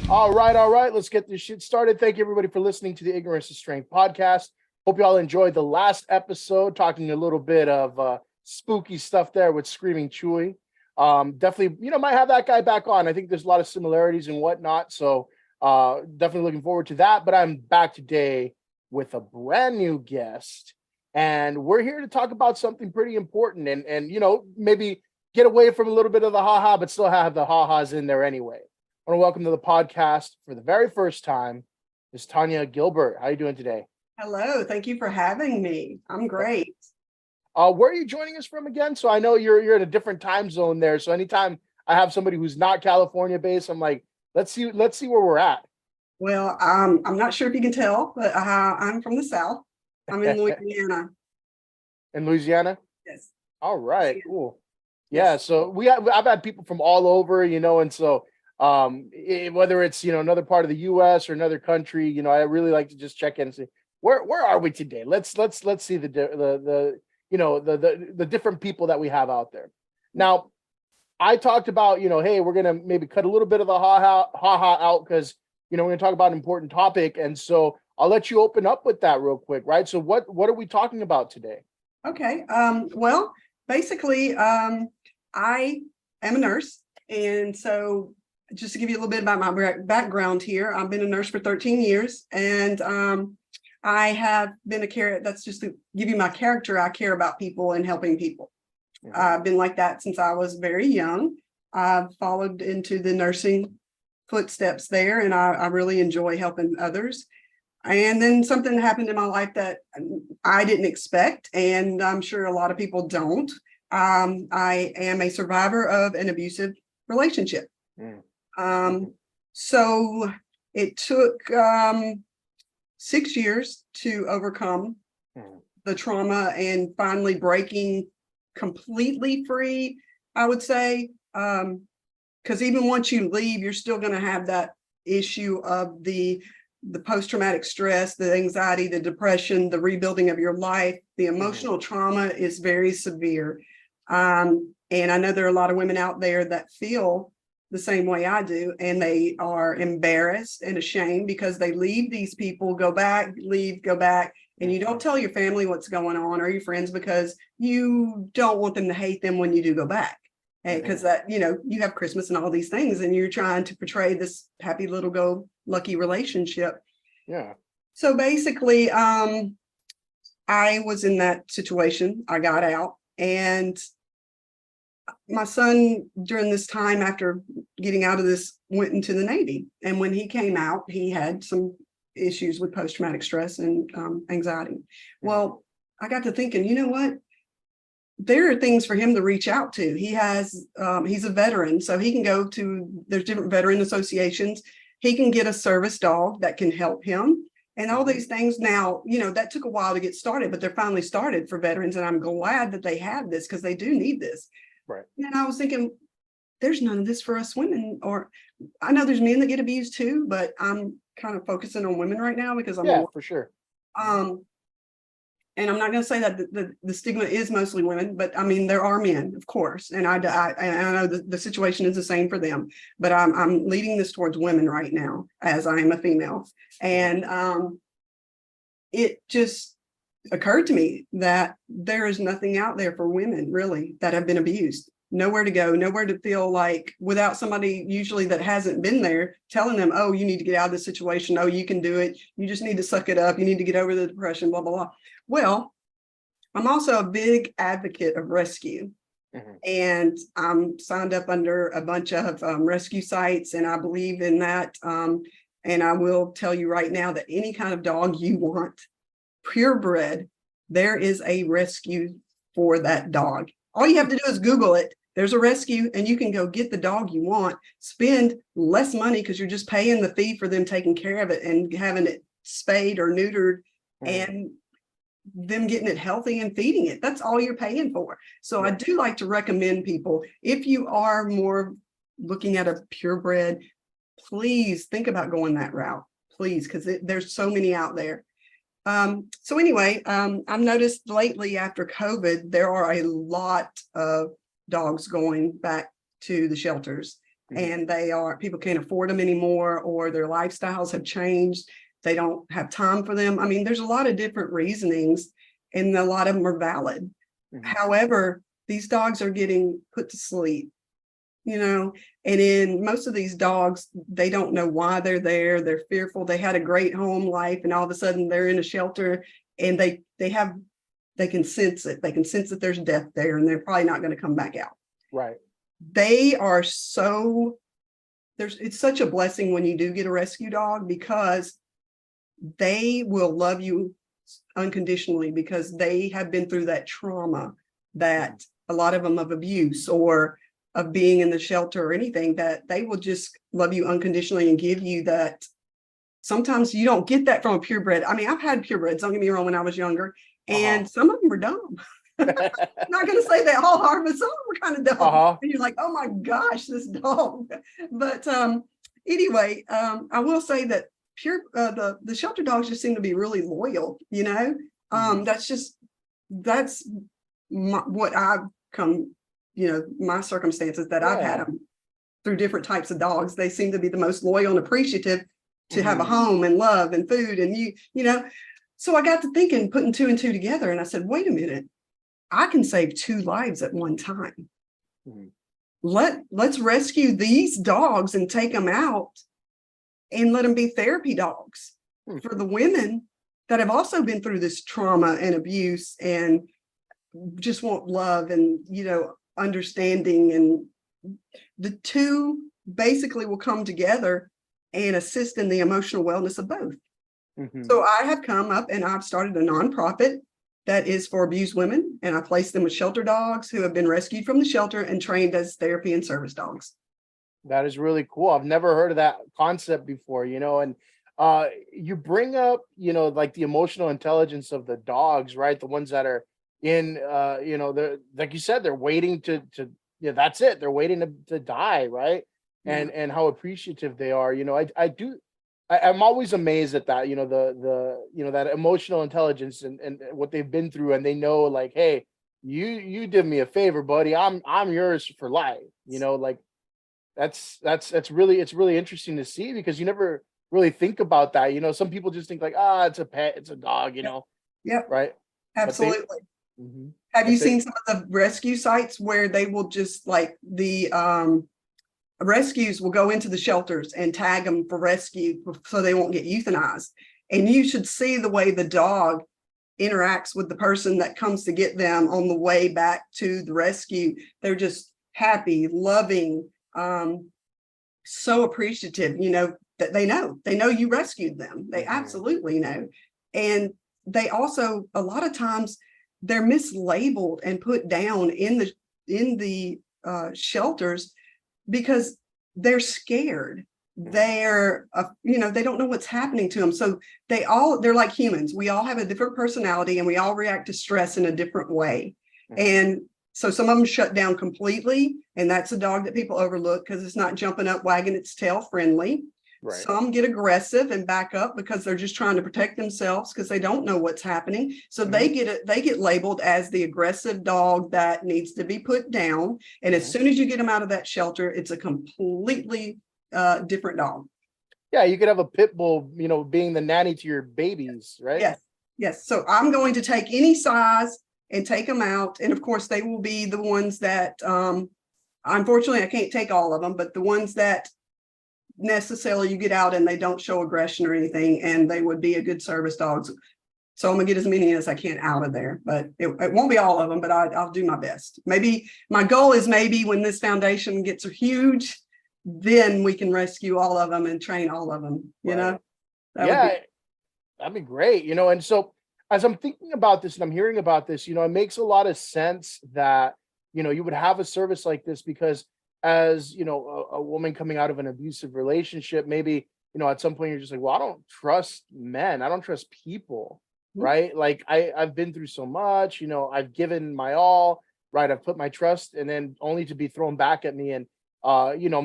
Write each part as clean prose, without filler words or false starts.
All right. Let's get this shit started. Thank you, everybody, for listening to the Ignorance is Strength podcast. Hope you all enjoyed the last episode, talking a little bit of spooky stuff there with Screaming Chewy. Definitely, might have that guy back on. I think there's a lot of similarities and whatnot. So definitely looking forward to that. But I'm back today with a brand new guest. And we're here to talk about something pretty important and maybe get away from a little bit of the ha-ha, but still have the ha-has in there anyway. I want to welcome to the podcast for the very first time is Tonia Gilbert. How are you doing today? Hello. Thank you for having me. I'm great. Where are you joining us from again? So I know you're in a different time zone there. So anytime I have somebody who's not California based, I'm like, let's see where we're at. Well, I'm not sure if you can tell, but I'm from the South. I'm in Louisiana. In Louisiana? Yes. All right. Cool. Yeah. So I've had people from all over, and so whether it's another part of the US or another country, I really like to just check in and see where are we today. Let's see the different people that we have out there. Now, I talked about, hey, we're gonna maybe cut a little bit of the ha ha out because we're gonna talk about an important topic, and so I'll let you open up with that real quick, right? So what are we talking about today? Okay. Well, basically, I am a nurse, and so just to give you a little bit about my background here, I've been a nurse for 13 years, and I have been that's just to give you my character. I care about people and helping people. I've been like that since I was very young. I've followed into the nursing footsteps there, and I really enjoy helping others. And then something happened in my life that I didn't expect, and I'm sure a lot of people don't. I am a survivor of an abusive relationship. So it took 6 years to overcome the trauma and finally breaking completely free, I would say. Because even once you leave, you're still going to have that issue of the post-traumatic stress, the anxiety, the depression, the rebuilding of your life. The emotional trauma is very severe. And I know there are a lot of women out there that feel the same way I do, and they are embarrassed and ashamed because they leave these people, go back, leave, go back, and you don't tell your family what's going on or your friends because you don't want them to hate them when you do go back. Because that, you have Christmas and all these things, and you're trying to portray this happy little go lucky relationship. Yeah. So basically, I was in that situation. I got out, and my son, during this time after getting out of this, went into the Navy. And when he came out, he had some issues with post-traumatic stress and anxiety. Well, I got to thinking, you know what? There are things for him to reach out to. He has, he's a veteran, so he can go to, there's different veteran associations. He can get a service dog that can help him. And all these things now, that took a while to get started, but they're finally started for veterans. And I'm glad that they have this because they do need this. Right. And I was thinking, there's none of this for us women, or I know there's men that get abused too, but I'm kind of focusing on women right now because I'm for sure. And I'm not going to say that the stigma is mostly women, but I mean, there are men, of course. And I know the situation is the same for them, but I'm leading this towards women right now as I am a female. And it just occurred to me that there is nothing out there for women really that have been abused. Nowhere to go, nowhere to feel like without somebody usually that hasn't been there telling them, oh, you need to get out of this situation. Oh, you can do it. You just need to suck it up. You need to get over the depression, blah, blah, blah. Well, I'm also a big advocate of rescue. And I'm signed up under a bunch of rescue sites, and I believe in that. And I will tell you right now that any kind of dog you want, purebred, there is a rescue for that dog. All you have to do is Google it. There's a rescue, and you can go get the dog you want, spend less money because you're just paying the fee for them taking care of it and having it spayed or neutered and them getting it healthy and feeding it. That's all you're paying for. So I do like to recommend people, if you are more looking at a purebred, please think about going that route, please, because there's so many out there. So anyway, I've noticed lately after COVID, there are a lot of dogs going back to the shelters. and people can't afford them anymore, or their lifestyles have changed. They don't have time for them. I mean, there's a lot of different reasonings, and a lot of them are valid. However, these dogs are getting put to sleep, and in most of these dogs, they don't know why they're there. They're fearful. They had a great home life, and all of a sudden they're in a shelter, and they can sense it. They can sense that there's death there, and they're probably not going to come back out. Right. They are it's such a blessing when you do get a rescue dog, because they will love you unconditionally, because they have been through that trauma, that a lot of them of abuse or of being in the shelter or anything, that they will just love you unconditionally and give you that. Sometimes you don't get that from a purebred. I mean, I've had purebreds, don't get me wrong, when I was younger, and some of them were dumb. I'm not going to say they all are, but some of them were kind of dumb. And you're like, oh my gosh, this dog. But anyway, I will say that the shelter dogs just seem to be really loyal. That's what I've come, my circumstances that I've had them through different types of dogs. They seem to be the most loyal and appreciative to have a home and love and food, and so I got to thinking, putting two and two together, and I said, wait a minute, I can save 2 lives at one time. Let's rescue these dogs and take them out and let them be therapy dogs for the women that have also been through this trauma and abuse and just want love and, understanding. And the two basically will come together and assist in the emotional wellness of both. So I have come up and I've started a nonprofit that is for abused women, and I place them with shelter dogs who have been rescued from the shelter and trained as therapy and service dogs. That is really cool. I've never heard of that concept before, and you bring up, like the emotional intelligence of the dogs, right? The ones that are in, they're, like you said, they're waiting to that's it. They're waiting to die, right? And how appreciative they are. I'm always amazed at that, that emotional intelligence and what they've been through, and they know, like, hey, you did me a favor, buddy. I'm yours for life. Like it's really interesting to see, because you never really think about that. Some people just think like, it's a pet, it's a dog, Yep. right? Absolutely. Have you seen some of the rescue sites where they will just, like, the rescues will go into the shelters and tag them for rescue so they won't get euthanized? And you should see the way the dog interacts with the person that comes to get them on the way back to the rescue. They're just happy, loving, so appreciative, that they know you rescued them. They absolutely know. And they also, a lot of times, they're mislabeled and put down in the shelters because they're scared. They're they don't know what's happening to them. So they're like humans. We all have a different personality, and we all react to stress in a different way. And so some of them shut down completely, and that's a dog that people overlook because it's not jumping up, wagging its tail friendly. Right. Some get aggressive and back up because they're just trying to protect themselves because they don't know what's happening. So they get labeled as the aggressive dog that needs to be put down. And as soon as you get them out of that shelter, it's a completely different dog. Yeah, you could have a pit bull, being the nanny to your babies, right? Yes. So I'm going to take any size and take them out. And of course, they will be the ones that, unfortunately, I can't take all of them, but the ones that necessarily you get out and they don't show aggression or anything, and they would be a good service dogs. So I'm gonna get as many as I can out of there, but it won't be all of them, but I'll do my best. Maybe my goal is when this foundation gets huge, then we can rescue all of them and train all of them, that'd be great. And so as I'm thinking about this and I'm hearing about this, it makes a lot of sense that, you would have a service like this, because as a woman coming out of an abusive relationship, maybe at some point you're just like, well, I don't trust men, I don't trust people, right? Like I've been through so much, I've given my all, right? I've put my trust, and then only to be thrown back at me. And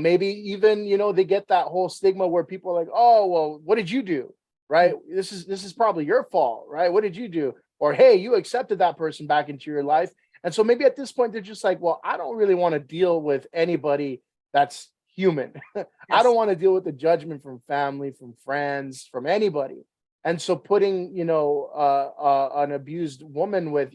maybe even they get that whole stigma where people are like, oh, well, what did you do, right? This is probably your fault, right? What did you do? Or hey, you accepted that person back into your life. And so maybe at this point, they're just like, well, I don't really want to deal with anybody that's human. I Yes. don't want to deal with the judgment from family, from friends, from anybody. And so putting, an abused woman with,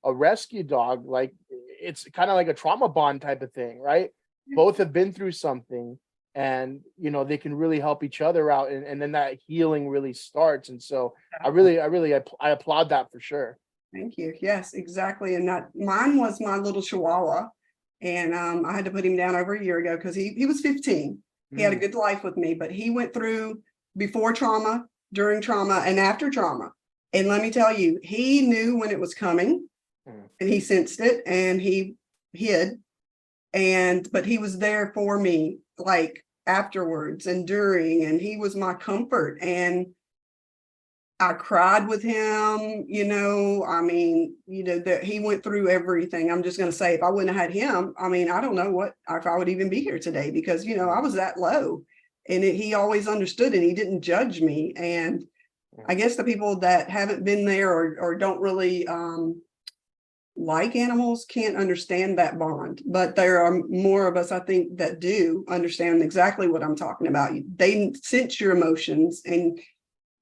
a rescue dog, like it's kind of like a trauma bond type of thing, right? Both have been through something, and they can really help each other out, and then that healing really starts. And so I applaud that for sure. Thank you. Yes, exactly. And that mine was my little Chihuahua. And I had to put him down over a year ago because he was 15. He had a Mm, good life with me, but he went through before trauma, during trauma, and after trauma. And let me tell you, he knew when it was coming mm, and he sensed it and he hid. But he was there for me, like afterwards and during, and he was my comfort. And I cried with him, I mean, that he went through everything. I'm just going to say, if I wouldn't have had him, I mean, I don't know if I would even be here today, because, I was that low, and he always understood, and he didn't judge me. And mm. I guess the people that haven't been there or don't really like animals can't understand that bond, but there are more of us, I think, that do understand exactly what I'm talking about. They sense your emotions, and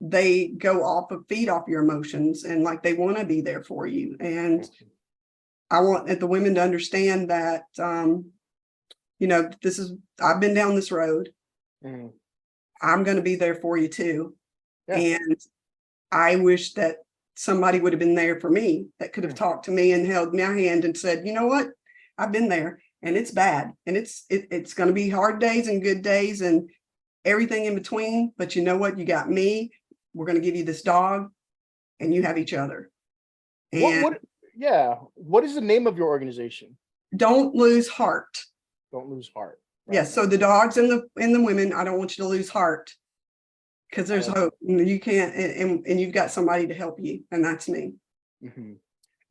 they feed off your emotions, and like they want to be there for you. And I want the women to understand that, I've been down this road. Mm. I'm going to be there for you too. Yeah. And I wish that somebody would have been there for me, that could have talked to me and held my hand and said, you know what, I've been there, and it's bad. And it's going to be hard days and good days and everything in between. But you know what? You got me. We're going to give you this dog, and you have each other. And What is the name of your organization? don't lose heart. Don't lose heart. Right. Yes. So the dogs and the women, I don't want you to lose heart, because there's hope. You can't, and you've got somebody to help you, and that's me. Mhm.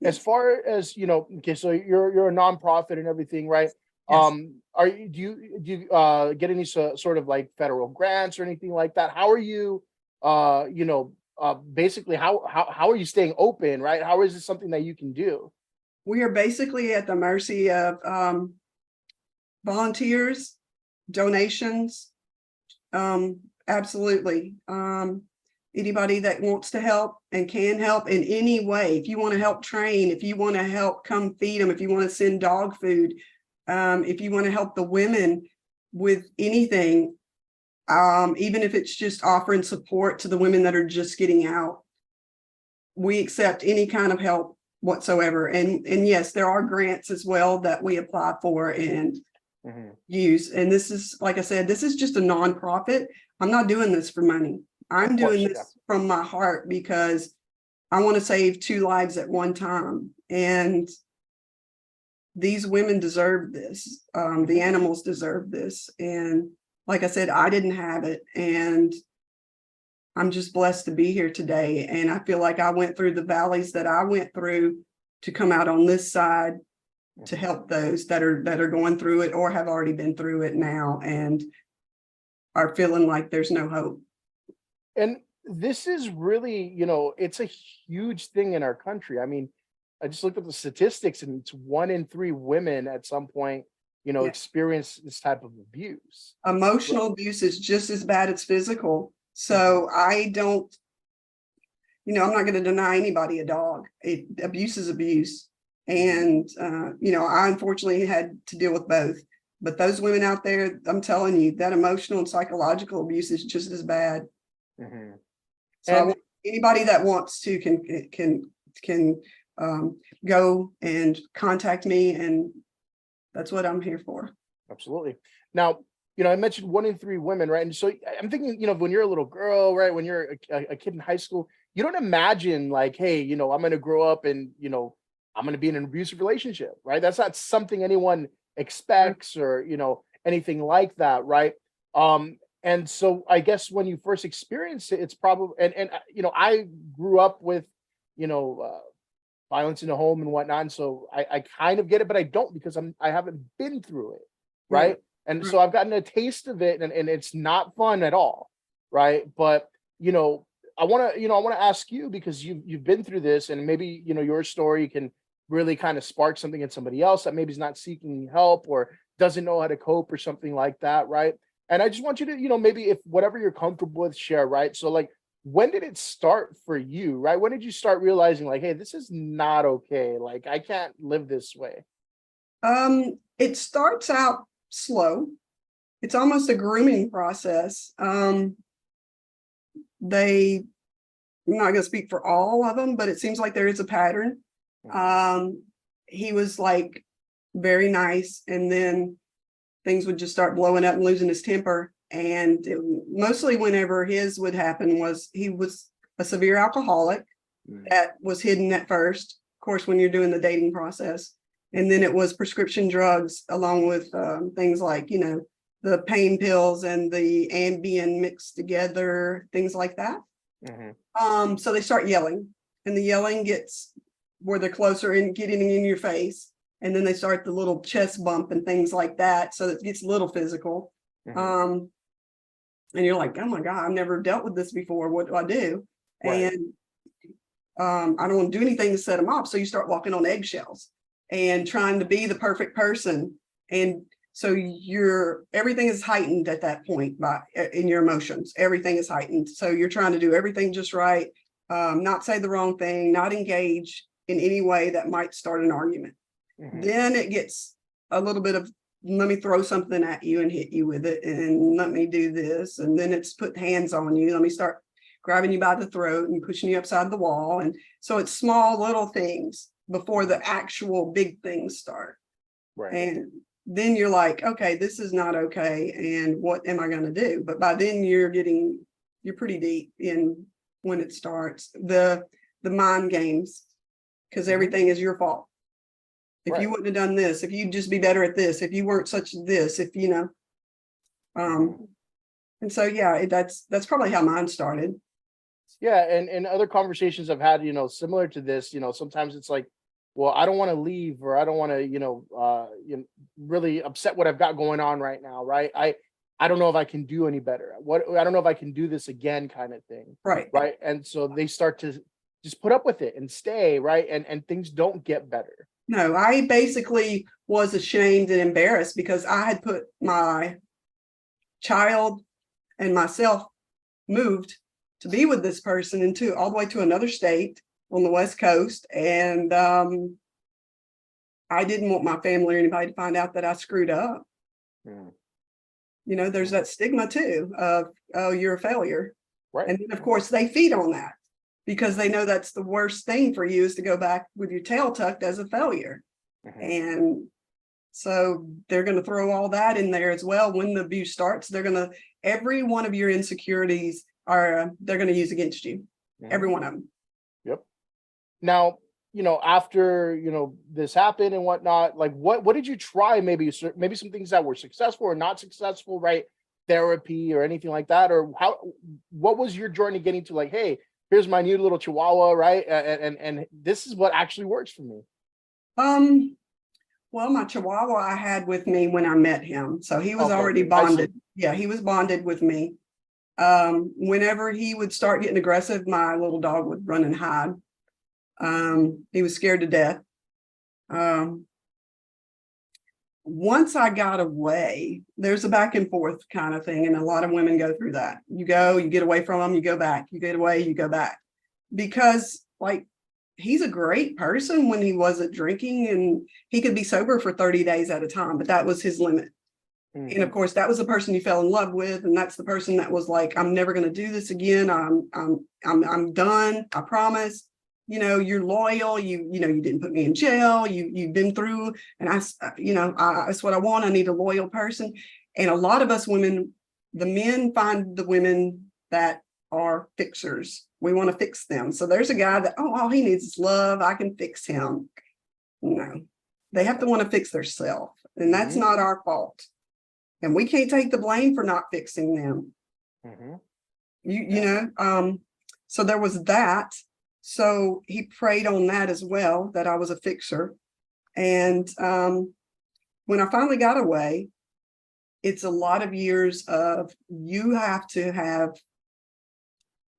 As far as okay, so you're a nonprofit and everything, right? Yes. Do you get any sort of like federal grants or anything like that? How are you basically how are you staying open, right? How is this something that you can do? We are basically at the mercy of volunteers, donations. Absolutely. Anybody that wants to help and can help in any way. If you want to help train, if you want to help come feed them, if you want to send dog food, if you want to help the women with anything, even if it's just offering support to the women that are just getting out, we accept any kind of help whatsoever. And yes, there are grants as well that we apply for and use. And this is, like I said, this is just a nonprofit. I'm not doing this for money. I'm doing this from my heart, because I want to save 2 lives at one time. And these women deserve this. The animals deserve this. And like I said, I didn't have it. And I'm just blessed to be here today. And I feel like I went through the valleys that I went through to come out on this side to help those that are going through it or have already been through it now and are feeling like there's no hope. And this is really, it's a huge thing in our country. I mean, I just looked at the statistics, and it's 1 in 3 women at some point, experience this type of abuse. Emotional abuse is just as bad as physical. So I don't, I'm not going to deny anybody a dog. Abuse is abuse. And, I unfortunately had to deal with both. But those women out there, I'm telling you, that emotional and psychological abuse is just as bad. So I want anybody that wants to can go and contact me, and that's what I'm here for. Absolutely. Now, I mentioned 1 in 3 women, right? And so I'm thinking, when you're a little girl, right, when you're a kid in high school, you don't imagine like, hey, I'm going to grow up and, I'm going to be in an abusive relationship, right? That's not something anyone expects or, anything like that, right? And so I guess when you first experience it, it's probably, and I grew up with, violence in the home and whatnot. And so I kind of get it, but I don't, because I haven't been through it, right? And so I've gotten a taste of it, and it's not fun at all, right? But I want to ask you, because you've been through this, and maybe your story can really kind of spark something in somebody else that maybe is not seeking help or doesn't know how to cope or something like that, right? And I just want you to, maybe if whatever you're comfortable with, share, right? So like, when did it start for you, right? When did you start realizing like, hey, this is not okay. Like I can't live this way. It starts out slow. It's almost a grooming process. I'm not going to speak for all of them, but it seems like there is a pattern. He was like very nice, and then things would just start blowing up and losing his temper. And mostly whenever his would happen was he was a severe alcoholic that was hidden at first, of course, when you're doing the dating process. And then it was prescription drugs along with things like, the pain pills and the Ambien mixed together, things like that. So they start yelling, and the yelling gets where they're closer and getting in your face. And then they start the little chest bump and things like that. So it gets a little physical. And you're like, oh my God, I've never dealt with this before. What do I do? Right. And I don't want to do anything to set them off. So you start walking on eggshells and trying to be the perfect person. And so everything is heightened at that point in your emotions. Everything is heightened. So you're trying to do everything just right, not say the wrong thing, not engage in any way that might start an argument. Then it gets a little bit of, let me throw something at you and hit you with it, and let me do this. And then it's put hands on you. Let me start grabbing you by the throat and pushing you upside the wall. And so it's small little things before the actual big things start. Right. And then you're like, okay, this is not okay. And what am I going to do? But by then you're pretty deep in when it starts. The mind games, because everything is your fault. If you wouldn't have done this, if you'd just be better at this, if you weren't such this, if and so that's probably how mine started. Yeah, and other conversations I've had, similar to this, sometimes it's like, well, I don't want to leave, or I don't want to, really upset what I've got going on right now, right? I don't know if I can do any better. I don't know if I can do this again, kind of thing. Right. And so they start to just put up with it and stay, right? And things don't get better. No, I basically was ashamed and embarrassed because I had put my child and myself moved to be with this person all the way to another state on the West Coast. And I didn't want my family or anybody to find out that I screwed up. There's that stigma too of, oh, you're a failure. Right. And then of course they feed on that, because they know that's the worst thing for you is to go back with your tail tucked as a failure. And so they're going to throw all that in there as well. When the abuse starts, every one of your insecurities they're going to use against you. Every one of them. Yep. Now, after, this happened and whatnot, like what did you try? Maybe some things that were successful or not successful, right? Therapy or anything like that? Or what was your journey getting to like, hey, here's my new little chihuahua, right? And this is what actually works for me. Well, my chihuahua I had with me when I met him. So he was already bonded. Yeah, he was bonded with me. Whenever he would start getting aggressive, my little dog would run and hide. He was scared to death. Once I got away, there's a back and forth kind of thing. And a lot of women go through that. You get away from them, you go back, you get away, you go back. Because he's a great person when he wasn't drinking, and he could be sober for 30 days at a time, but that was his limit. And of course, that was the person you fell in love with. And that's the person that was like, I'm never going to do this again. I'm done. I promise. You're loyal. You didn't put me in jail. You've been through, and that's what I want. I need a loyal person. And a lot of us women, the men find the women that are fixers. We want to fix them. So there's a guy that, all he needs is love. I can fix him. No, they have to want to fix themselves. And that's not our fault. And we can't take the blame for not fixing them. So there was that. So he preyed on that as well, that I was a fixer. And when I finally got away, it's a lot of years of, you have to have,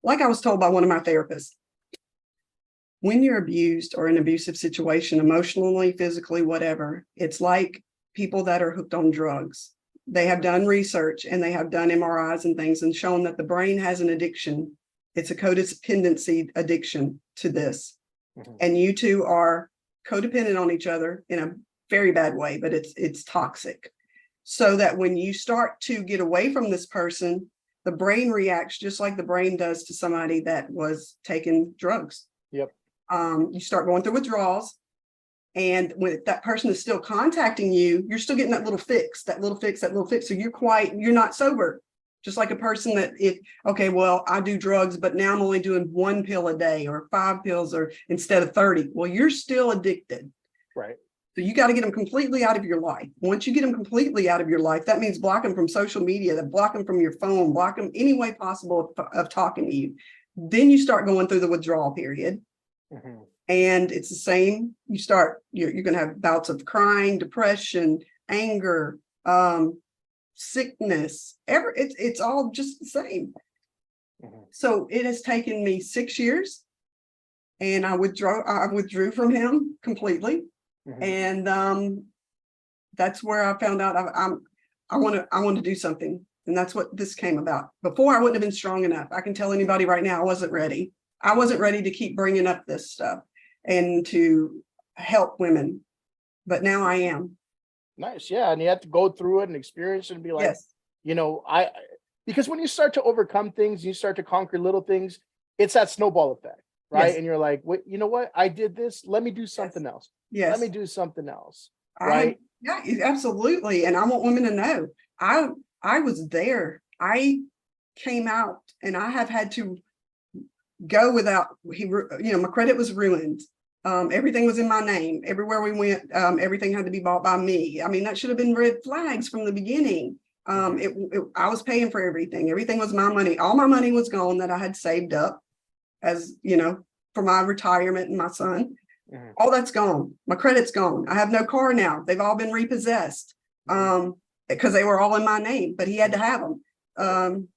like I was told by one of my therapists, when you're abused or in an abusive situation, emotionally, physically, whatever, it's like people that are hooked on drugs. They have done research and they have done MRIs and things and shown that the brain has an addiction. It's a codependency addiction to this. And you two are codependent on each other in a very bad way, but it's toxic. So that when you start to get away from this person, the brain reacts just like the brain does to somebody that was taking drugs. Yep. You start going through withdrawals. And when that person is still contacting you, you're still getting that little fix, that little fix, that little fix. So you're not sober. Just like a person that okay, well, I do drugs, but now I'm only doing 1 pill a day or 5 pills or instead of 30. Well, you're still addicted. Right. So you got to get them completely out of your life. Once you get them completely out of your life, that means block them from social media, block them from your phone, block them any way possible of talking to you. Then you start going through the withdrawal period. And it's the same. You're going to have bouts of crying, depression, anger, sickness. It's all just the same. So it has taken me 6 years, and I withdrew from him completely. And that's where I found out I want to do something. And that's what this came about. Before, I wouldn't have been strong enough. I can tell anybody right now, I wasn't ready. I wasn't ready to keep bringing up this stuff and to help women. But now I am. Nice. Yeah. And you have to go through it and experience it and be like, Yes. you know, because when you start to overcome things, you start to conquer little things, it's that snowball effect, right? Yes. And you're like, wait, you know what? I did this. Let me do something else. Yes. Let me do something else. Right. Yeah, absolutely. And I want women to know I was there. I came out and I have had to go without, my credit was ruined. Everything was in my name. Everywhere we went, everything had to be bought by me. I mean, that should have been red flags from the beginning. I was paying for everything. Everything was my money. All my money was gone that I had saved up as, for my retirement and my son. All that's gone. My credit's gone. I have no car now. They've all been repossessed because they were all in my name, but he had to have them.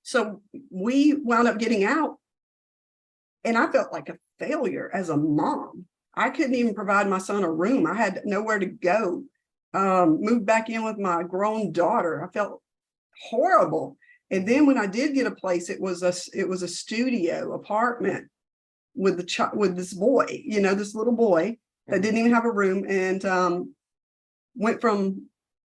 So we wound up getting out, and I felt like a failure as a mom. I couldn't even provide my son a room. I had nowhere to go. Moved back in with my grown daughter. I felt horrible. And then when I did get a place, it was a studio apartment with this boy, this little boy that didn't even have a room, and went from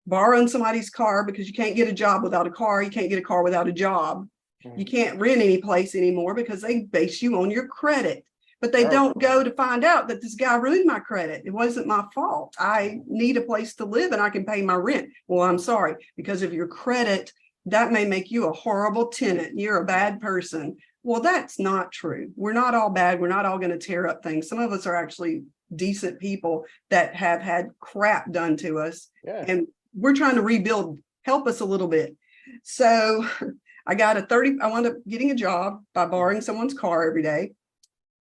borrowing somebody's car, because you can't get a job without a car. You can't get a car without a job. You can't rent any place anymore because they base you on your credit. But they don't go to find out that this guy ruined my credit. It wasn't my fault. I need a place to live and I can pay my rent. Well, I'm sorry, because of your credit, that may make you a horrible tenant. You're a bad person. Well, that's not true. We're not all bad. We're not all going to tear up things. Some of us are actually decent people that have had crap done to us. Yeah. And we're trying to rebuild, help us a little bit. So I wound up getting a job by borrowing someone's car every day.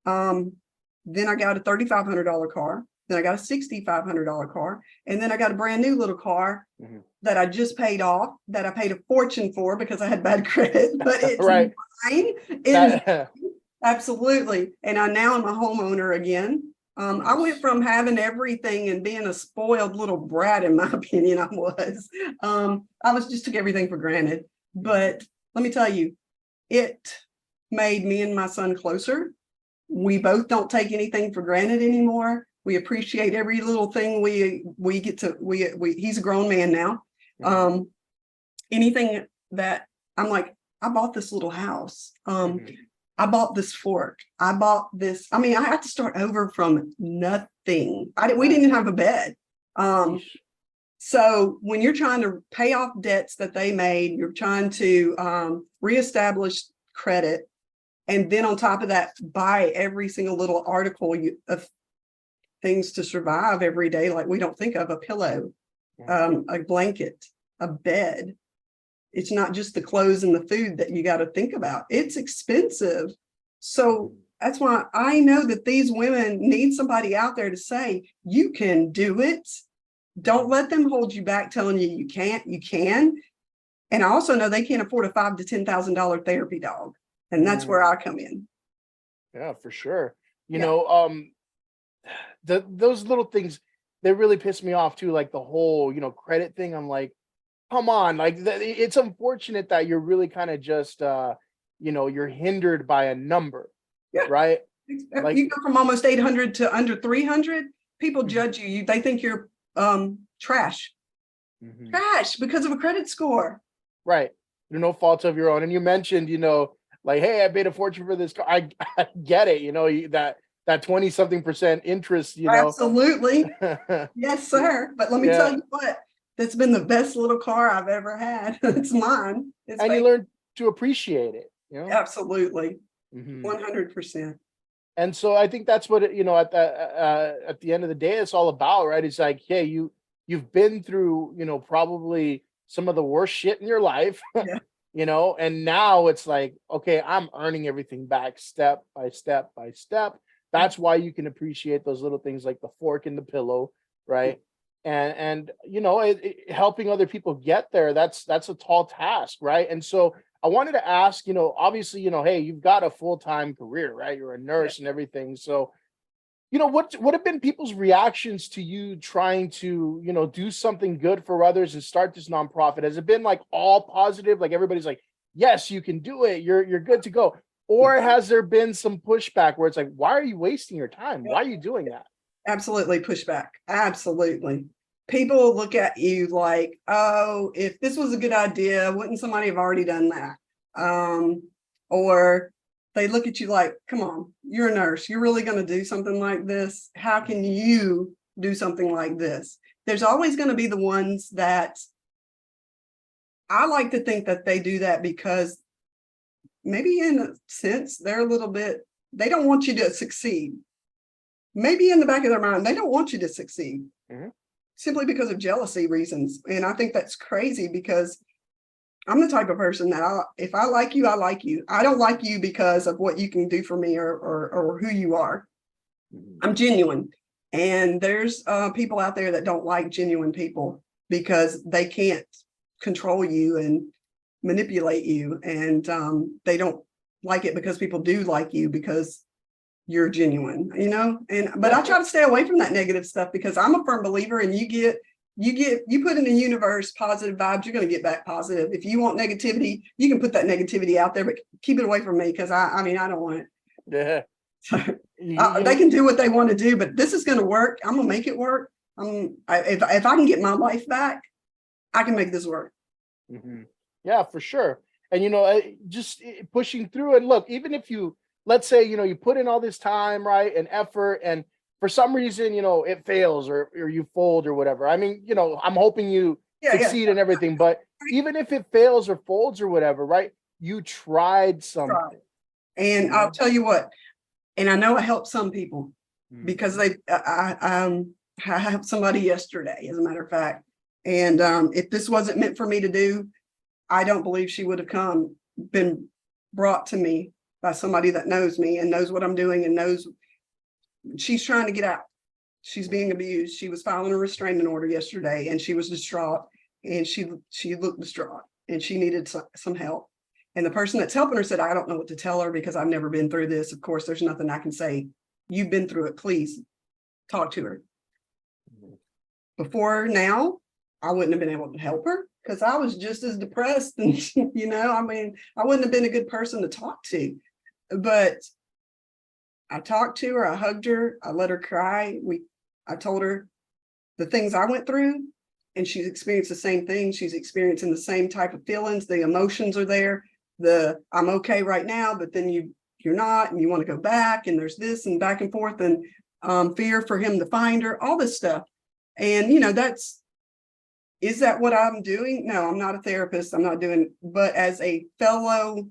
Then I got a $3,500 car. Then I got a $6,500 car. And then I got a brand new little car that I just paid off, that I paid a fortune for because I had bad credit, but it's Right. mine. Absolutely. And now I'm a homeowner again. I went from having everything and being a spoiled little brat, in my opinion. I just took everything for granted. But let me tell you, it made me and my son closer. We both don't take anything for granted anymore. We appreciate every little thing we get to. He's a grown man now. Anything that I'm like, I bought this little house. I bought this fork. I bought this. I mean, I had to start over from nothing. We didn't have a bed. So when you're trying to pay off debts that they made, you're trying to reestablish credit. And then on top of that, buy every single little article of things to survive every day. Like we don't think of a pillow, a blanket, a bed. It's not just the clothes and the food that you got to think about. It's expensive. So that's why I know that these women need somebody out there to say, you can do it. Don't let them hold you back telling you you can't, you can. And I also know they can't afford a $5,000 to $10,000 therapy dog. And that's where I come in. Yeah, for sure. You know, those little things, they really piss me off too, like the whole, credit thing. I'm like, come on, like it's unfortunate that you're really kind of just you're hindered by a number, Yeah. right? Like, You go from almost 800 to under 300. People Mhm. judge you. They think you're trash. Mhm. Trash because of a credit score. Right. Through no fault of your own. And you mentioned, like, hey, I paid a fortune for this car. I get it, that 20 something percent interest, Absolutely. Yes, sir. But let me tell Yeah. you what, that's been the best little car I've ever had. It's mine. It's And you learn to appreciate it, absolutely Mhm. 100%. And so I think that's what at the end of the day it's all about, right? It's like, hey, you've been through, probably some of the worst shit in your life, Yeah. and now it's like, okay, I'm earning everything back step by step by step. That's why you can appreciate those little things like the fork in the pillow, right? And helping other people get there, that's a tall task, right? And so I wanted to ask, obviously, hey, you've got a full-time career, right? You're a Yeah. nurse and everything. So, what have been people's reactions to you trying to, do something good for others and start this nonprofit? Has it been like all positive? Like everybody's like, yes, you can do it. You're good to go. Or has there been some pushback where it's like, why are you wasting your time? Why are you doing that? Absolutely pushback. Absolutely. People look at you like, oh, if this was a good idea, wouldn't somebody have already done that? Or they look at you like, come on, you're a nurse. You're really going to do something like this? How can you do something like this? There's always going to be the ones that I like to think that they do that because maybe in a sense, they're a little bit, they don't want you to succeed. Maybe in the back of their mind, they don't want you to succeed simply because of jealousy reasons. And I think that's crazy because I'm the type of person that if I like you, I like you. I don't like you because of what you can do for me or who you are. I'm genuine. And there's people out there that don't like genuine people because they can't control you and manipulate you. And they don't like it because people do like you because you're genuine, but I try to stay away from that negative stuff because I'm a firm believer and you put in the universe positive vibes, you're going to get back positive. If you want negativity, you can put that negativity out there, but keep it away from me because I don't want it. Yeah. So, they can do what they want to do, but this is going to work. I'm going to make it work. If I can get my life back, I can make this work. Yeah, for sure. And, just pushing through and look, even if let's say, you put in all this time, right, and effort, and for some reason, it fails or you fold or whatever. I mean, I'm hoping you succeed and everything, but even if it fails or folds or whatever, right, you tried something. And I'll tell you what, and I know it helped some people because I have somebody yesterday, as a matter of fact, and if this wasn't meant for me to do, I don't believe she would have been brought to me by somebody that knows me and knows what I'm doing and knows she's trying to get out. She's being abused. She was filing a restraining order yesterday and she was distraught and she looked distraught and she needed some help. And the person that's helping her said, I don't know what to tell her because I've never been through this. Of course, there's nothing I can say. You've been through it. Please talk to her. Before now, I wouldn't have been able to help her because I was just as depressed and, I wouldn't have been a good person to talk to. But I talked to her, I hugged her, I let her cry. I told her the things I went through, and she's experienced the same thing. She's experiencing the same type of feelings. The emotions are there. I'm okay right now, but then you're not, and you want to go back, and there's this and back and forth, and fear for him to find her, all this stuff. And is that what I'm doing? No, I'm not a therapist. I'm not doing, but as a fellow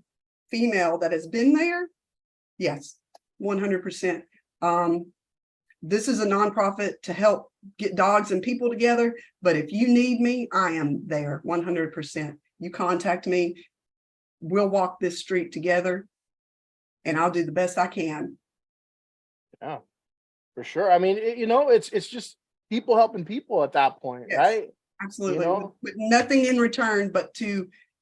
female that has been there, yes, 100%. This is a nonprofit to help get dogs and people together. But if you need me, I am there 100%. You contact me. We'll walk this street together and I'll do the best I can. Yeah, for sure. I mean, it's just people helping people at that point, Yes, right? Absolutely. With nothing in return, but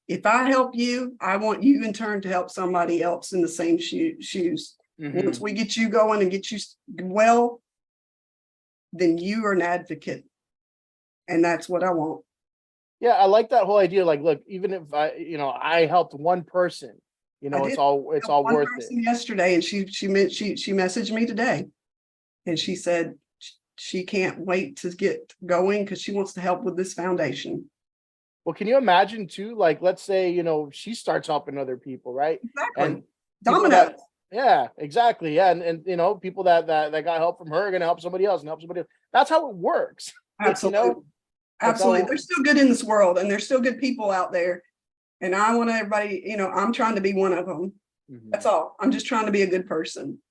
if I help you, I want you in turn to help somebody else in the same shoes. Once we get you going and get you well, then you are an advocate. And that's what I want. Yeah, I like that whole idea. Like, look, even if I helped one person, I it's did all one worth it. person yesterday, and she messaged me today, and she said she can't wait to get going because she wants to help with this foundation. Well, can you imagine too? Like, let's say, she starts helping other people, right? Exactly. And Dominoes. yeah, exactly. Yeah. And people that got help from her are going to help somebody else and help somebody else. That's how it works. Absolutely. That's how Absolutely. There's still good in this world, and there's still good people out there. And I want everybody, I'm trying to be one of them. Mhm. That's all. I'm just trying to be a good person.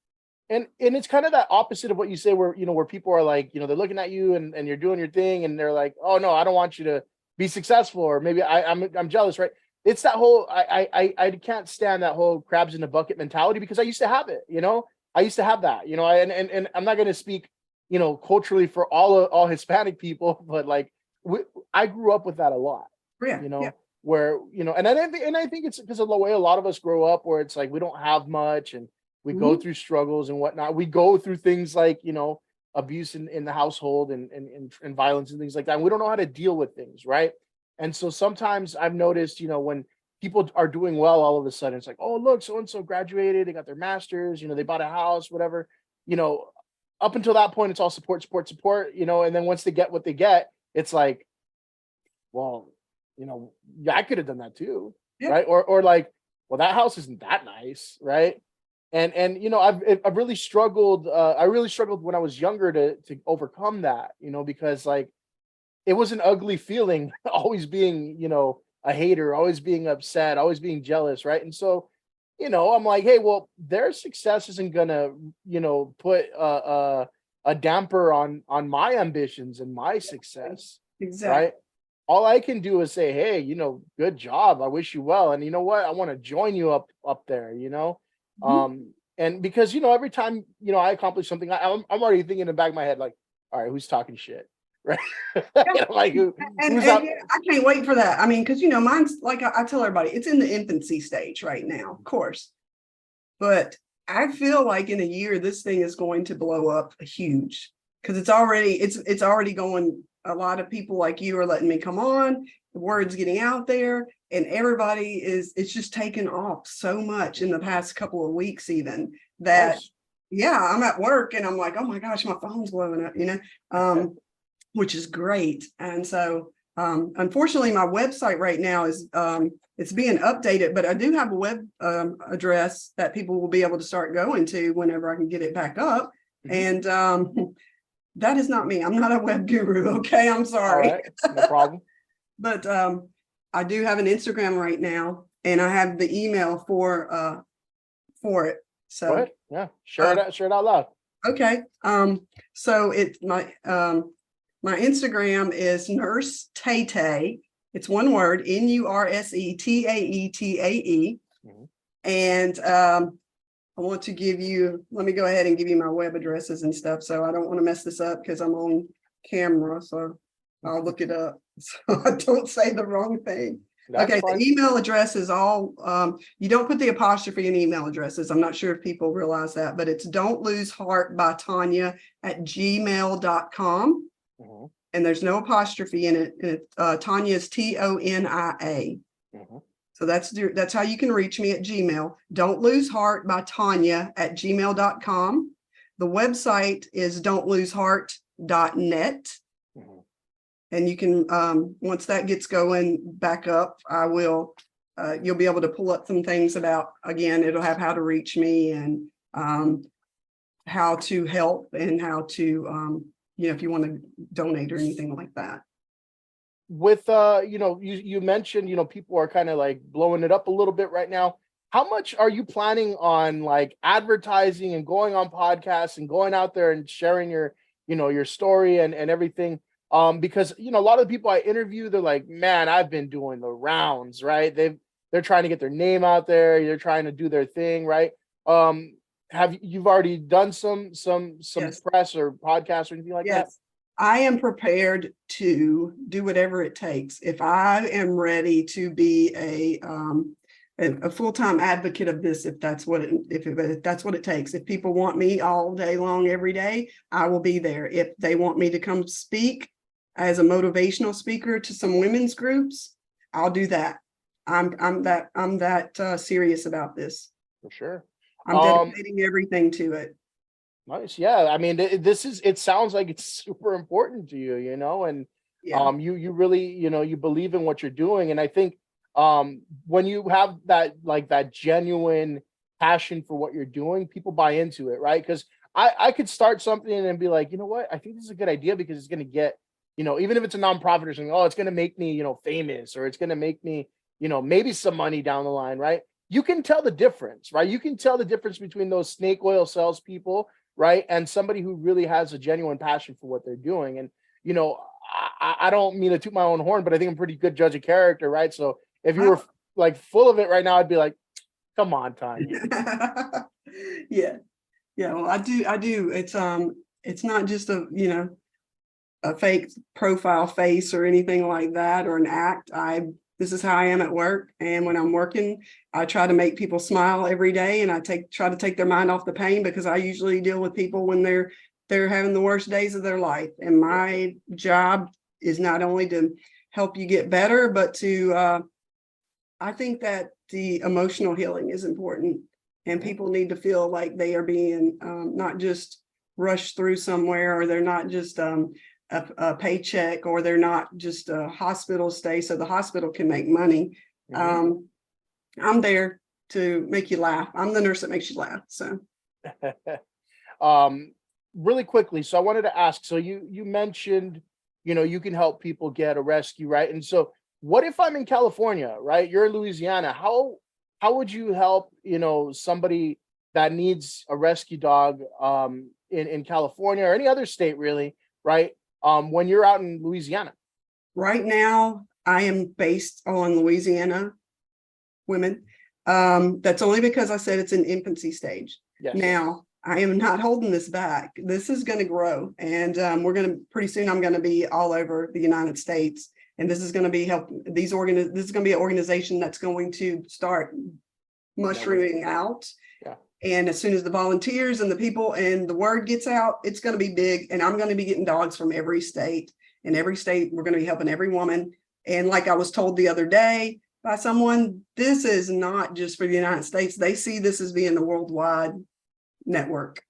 And it's kind of that opposite of what you say, where where people are like, they're looking at you and you're doing your thing, and they're like, oh no, I don't want you to be successful, or maybe I'm jealous, right? It's that whole I can't stand that whole crabs in the bucket mentality, because I used to have it, I used to have that, and I'm not going to speak, culturally for all Hispanic people, but like I grew up with that a lot, Yeah. Yeah. Where, and I think it's because of the way a lot of us grow up, where it's like we don't have much, and we go through struggles and whatnot. We go through things like, abuse in the household and violence and things like that. And we don't know how to deal with things, right? And so sometimes I've noticed, when people are doing well, all of a sudden it's like, oh, look, so and so graduated, they got their masters, they bought a house, whatever, up until that point, it's all support, support, support, and then once they get what they get, it's like, well, yeah, I could have done that too, Yeah. right? Or like, well, that house isn't that nice, right? And I've really struggled. I really struggled when I was younger to overcome that, because like it was an ugly feeling, always being, a hater, always being upset, always being jealous, right? And so, I'm like, hey, well, their success isn't gonna, put a damper on my ambitions and my success, Exactly. right? All I can do is say, hey, good job. I wish you well. And you know what? I want to join you up there, and because, every time, I accomplish something, I'm already thinking in the back of my head, like, all right, who's talking shit? Right. Like who's And out? yeah, I can't wait for that. I mean, because mine's like I tell everybody, it's in the infancy stage right now, of course. But I feel like in a year, this thing is going to blow up huge, because it's already going. A lot of people like you are letting me come on. The word's getting out there, and it's just taken off so much in the past couple of weeks, even that. Nice. Yeah, I'm at work and I'm like, oh my gosh, my phone's blowing up, which is great. And so, unfortunately, my website right now is it's being updated, but I do have a web address that people will be able to start going to whenever I can get it back up. And that is not me. I'm not a web guru. Okay, I'm sorry. All right, no problem. But I do have an Instagram right now, and I have the email for it. So Go ahead. Yeah, share it out loud. Okay. So it's my Instagram is Nurse Tay Tay. It's one word, NURSETAETAE. And I want to let me go ahead and give you my web addresses and stuff. So I don't want to mess this up because I'm on camera. So I'll look it up so I don't say the wrong thing. That's okay, fine. The email address is all, you don't put the apostrophe in email addresses. I'm not sure if people realize that, but it's Don't Lose Heart by Tonia at gmail.com. And there's no apostrophe in it. Tonia is TONIA. So that's how you can reach me at Gmail. Don't Lose Heart by Tonia at gmail.com. The website is don'tloseheart.net. And you can, once that gets going back up, you'll be able to pull up some things about, again, it'll have how to reach me and how to help and how to, if you want to donate or anything like that. With, you mentioned, people are kind of like blowing it up a little bit right now. How much are you planning on like advertising and going on podcasts and going out there and sharing your story and everything? Because a lot of the people I interview, they're like, man, I've been doing the rounds, right? They're trying to get their name out there, they're trying to do their thing, right? You've already done some yes. press or podcasts or anything like that? I am prepared to do whatever it takes. If I am ready to be a full-time advocate of this if that's what if that's what it takes. If people want me all day long, every day, I will be there. If they want me to come speak as a motivational speaker to some women's groups, I'll do that. I'm that serious about this. For sure. I'm dedicating everything to it. Nice. Yeah. I mean, it sounds like it's super important to you, you know, and Yeah. you really, you know, you believe in what you're doing. And I think when you have that, like that genuine passion for what you're doing, people buy into it, right? Because I could start something and be like, you know what, I think this is a good idea because it's going to get, you know, even if it's a nonprofit or something, oh, it's going to make me, you know, famous, or it's going to make me, you know, maybe some money down the line, right? You can tell the difference, right? You can tell the difference between those snake oil salespeople, right, and somebody who really has a genuine passion for what they're doing. And you know, I don't mean to toot my own horn, but I think I'm a pretty good judge of character, right? So if you were like full of it right now, I'd be like, come on, Tonia. Yeah. Yeah. Well, I do. It's not just a, you know, a fake profile face or anything like that, or an act. This is how I am at work. And when I'm working, I try to make people smile every day, and I try to take their mind off the pain, because I usually deal with people when they're having the worst days of their life. And my job is not only to help you get better, but to, I think that the emotional healing is important, and people need to feel like they are being not just rushed through somewhere, or they're not just a paycheck, or they're not just a hospital stay so the hospital can make money. I'm there to make you laugh. I'm the nurse that makes you laugh. So really quickly, so I wanted to ask, so you mentioned, you know, you can help people get a rescue, right? And so what if I'm in California, right? You're in Louisiana. How would you help, you know, somebody that needs a rescue dog in California or any other state, really, right? When you're out in Louisiana? Right now, I am based on Louisiana women. That's only because I said it's an infancy stage. Yes. Now, I am not holding this back. This is going to grow, and pretty soon I'm going to be all over the United States. And this is going to be this is going to be an organization that's going to start mushrooming out. Yeah. And as soon as the volunteers and the people and the word gets out, it's going to be big. And I'm going to be getting dogs from every state. In every state, we're going to be helping every woman. And like I was told the other day by someone, this is not just for the United States. They see this as being a worldwide network.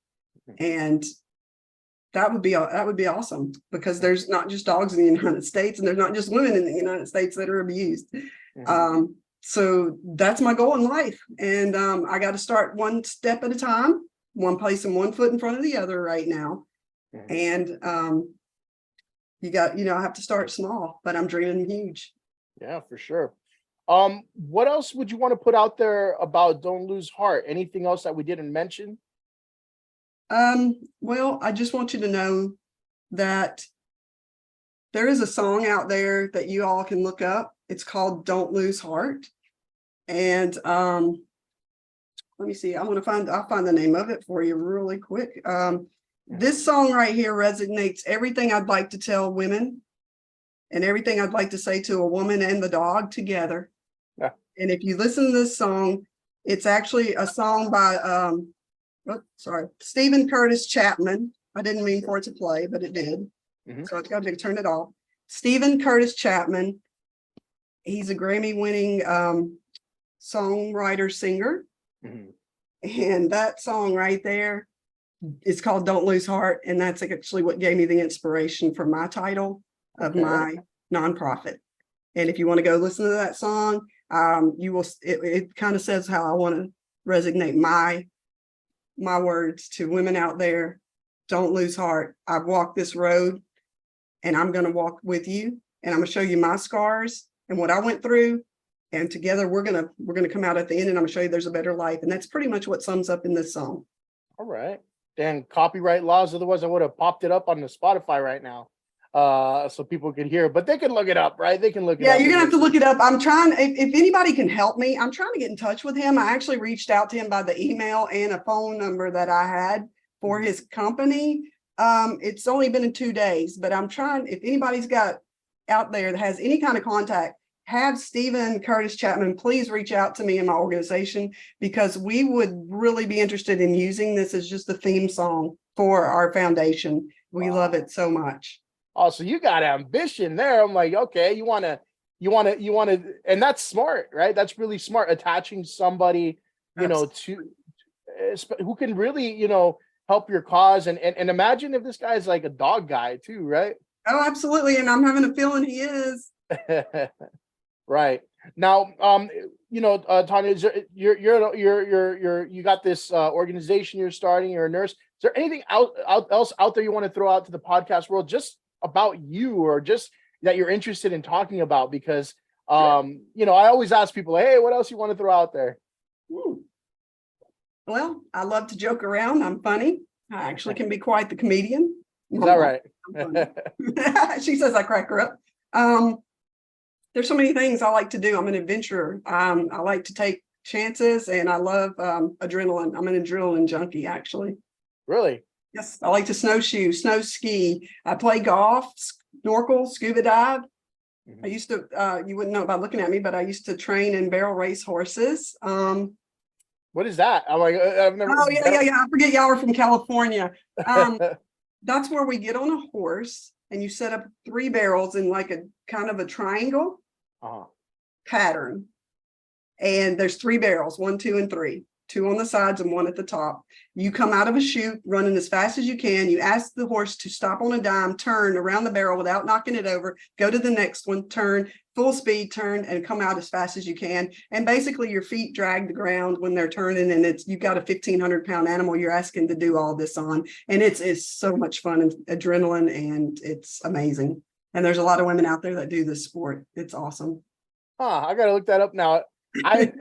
And that would be awesome, because there's not just dogs in the United States, and there's not just women in the United States that are abused. So that's my goal in life. And I got to start one step at a time, one placing one foot in front of the other right now. And I have to start small, but I'm dreaming huge. Yeah, for sure. What else would you want to put out there about Don't Lose Heart? Anything else that we didn't mention? Well, I just want you to know that there is a song out there that you all can look up. It's called Don't Lose Heart. And let me see, I'll find the name of it for you really quick. This song right here resonates everything I'd like to tell women, and everything I'd like to say to a woman and the dog together. Yeah. And if you listen to this song, it's actually a song by Stephen Curtis Chapman. I didn't mean for it to play, but it did. So I've got to turn it off. Stephen Curtis Chapman. He's a Grammy-winning songwriter, singer. And that song right there is called Don't Lose Heart. And that's actually what gave me the inspiration for my title of my nonprofit. And if you want to go listen to that song, you will. It kind of says how I want to resonate my words to women out there. Don't lose heart. I've walked this road, and I'm going to walk with you, and I'm going to show you my scars and what I went through. And together we're gonna come out at the end, and I'm gonna show you there's a better life. And that's pretty much what sums up in this song. All right. Then copyright laws, otherwise I would have popped it up on the Spotify right now. So people could hear, but they can look it up, right? They can look it up. Yeah, you're gonna have to look it up. I'm trying, if anybody can help me, I'm trying to get in touch with him. I actually reached out to him by the email and a phone number that I had for his company. It's only been in 2 days, but I'm trying, if anybody's got out there that has any kind of contact, have Stephen Curtis Chapman please reach out to me in my organization, because we would really be interested in using this as just a theme song for our foundation. We love it so much. Oh, so you got ambition there. I'm like, okay, you want to, and that's smart, right? That's really smart. Attaching somebody, to who can really, help your cause. And imagine if this guy's like a dog guy too, right? Oh, absolutely. And I'm having a feeling he is. Right. Now, Tonia, you got this organization you're starting. You're a nurse. Is there anything else out there you want to throw out to the podcast world, just about you, or just that you're interested in talking about? Because I always ask people, hey, what else you want to throw out there? Well, I love to joke around. I'm funny. I actually can be quite the comedian. Is that right? She says I crack her up. There's so many things I like to do. I'm an adventurer. I like to take chances, and I love adrenaline. I'm an adrenaline junkie, actually. Really? Yes. I like to snowshoe, snow ski. I play golf, snorkel, scuba dive. I used to, you wouldn't know by looking at me, but I used to train and barrel race horses. What is that? I'm like, I've never. Oh, yeah. I forget y'all are from California. That's where we get on a horse and you set up 3 barrels in like a kind of a triangle pattern. And there's 3 barrels, 1, 2, and 3. 2 on the sides and 1 at the top. You come out of a chute running as fast as you can. You ask the horse to stop on a dime, turn around the barrel without knocking it over, go to the next one, turn, full speed, turn, and come out as fast as you can. And basically your feet drag the ground when they're turning, and you've got a 1,500-pound animal you're asking to do all this on. And it's so much fun and adrenaline, and it's amazing. And there's a lot of women out there that do this sport. It's awesome. I got to look that up now. I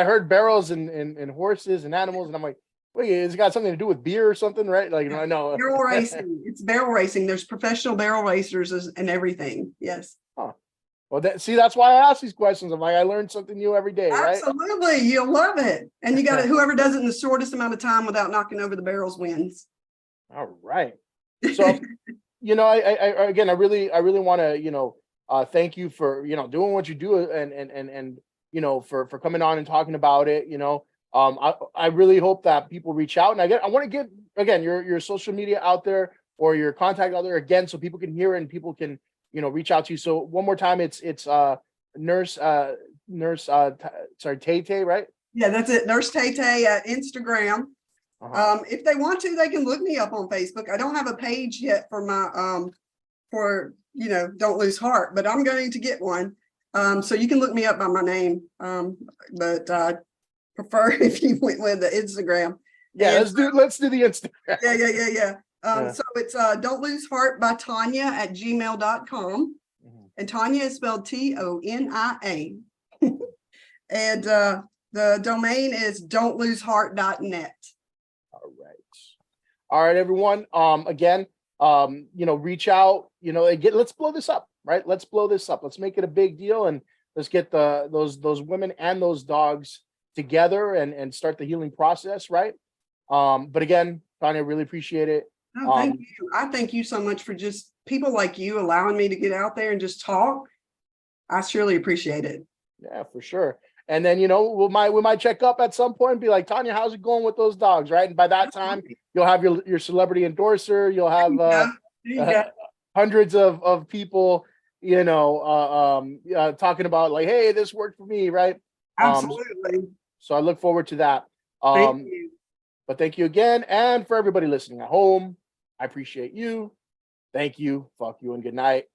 heard barrels and horses and animals, and I'm like, wait, it's got something to do with beer or something, right? Like, I know. Barrel racing. It's barrel racing. There's professional barrel racers and everything. Yes. Well, that's why I ask these questions. I'm like, I learned something new every day, right? Absolutely. You'll love it. And you got whoever does it in the shortest amount of time without knocking over the barrels wins. All right. So, I really want to, thank you for, doing what you do and for coming on and talking about it. I really hope that people reach out, and I want to get, again, your social media out there, or your contact out there again, so people can hear it and people can, reach out to you. So one more time, it's nurse Tay Tay, right? Yeah, that's it. Nurse Tay Tay at Instagram. If they want to, they can look me up on Facebook. I don't have a page yet for my Don't Lose Heart, but I'm going to get one. So you can look me up by my name, but I prefer if you went with the Instagram. Yeah, let's do the Instagram. Yeah. So it's Don't Lose Heart by Tonia at gmail.com. And Tonia is spelled Tonia. And the domain is don'tloseheart.net. All right, everyone. Again, reach out, let's blow this up, right? Let's blow this up. Let's make it a big deal, and let's get those women and those dogs together and start the healing process, right? But again, Tonia, really appreciate it. Oh, thank you. I thank you so much for just people like you allowing me to get out there and just talk. I surely appreciate it. Yeah, for sure. And then, we might check up at some point and be like, Tonia, how's it going with those dogs, right? And by that time, you'll have your celebrity endorser. You'll have hundreds of people, talking about like, hey, this worked for me, right? Absolutely. So I look forward to that. Thank you. But thank you again. And for everybody listening at home, I appreciate you. Thank you. Fuck you and good night.